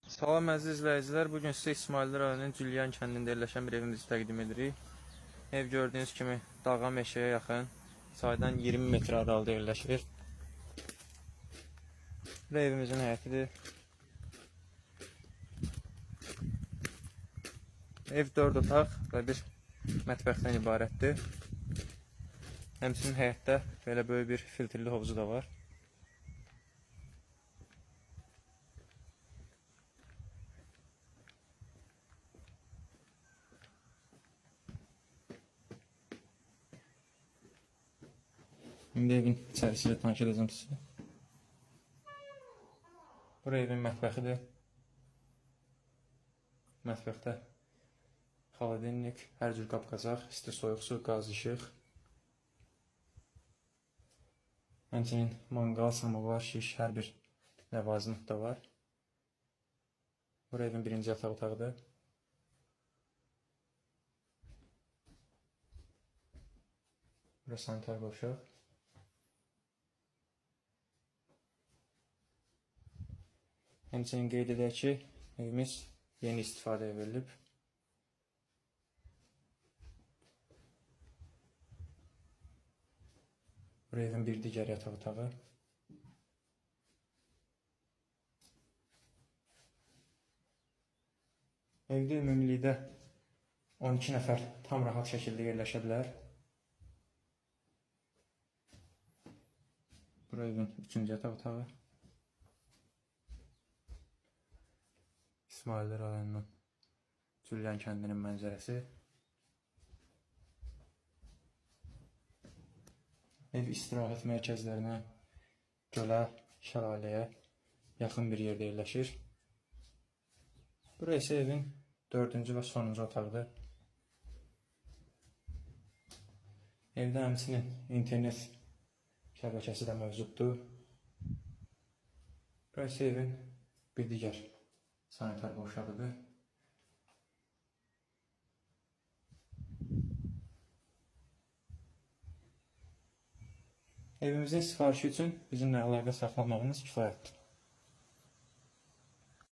Salam əziz izləyicilər, bugün sizə İsmail rayonunun Cülyan kəndində yerləşən bir evimizi təqdim edirik. Ev gördüyünüz kimi dağa meşəyə yaxın, çaydan 20 metr aralıda yerləşir. Bu evimizin həyətidir. Ev 4 otaq və bir mətbəxdən ibarətdir. Həmçinin həyətdə belə böyük bir filtrli hovuzu da var. İndi evin içərisiyle tanış edəcəm sizə. Bura evin mətbəxidir. Mətbəxdə xaladenlik, hər cür qab-qacaq, isti soyuq su, qaz, işıq. Həmçinin manqal, samovar, şiş, hər bir ləvazım da var. Bura evin birinci yataq otağıdır. Bura sanitar qovşaq. Həmçinin qeyd edək ki, evimiz yeni istifadəyə verilib. Bura evin bir digər yataq otağı. Evdə ümumilikdə 12 nəfər tam rahat şəkildə yerləşə bilər. Bura evin 3-cü yataq otağı. İsmail rayonunun Cülyan kəndinin mənzərəsi. Ev istirahət mərkəzlərinə, gölə, şəlaləyə yaxın bir yerdə yerləşir. Bura isə evin 4-cü və sonuncu otaqdır. Evdə həmçinin internet şəbəkəsi də mövcuddur. Bura isə evin bir digər sanitar qovşağıdır. Evimizin sifarişi üçün bizimlə əlaqə saxlamağınız kifayətdir.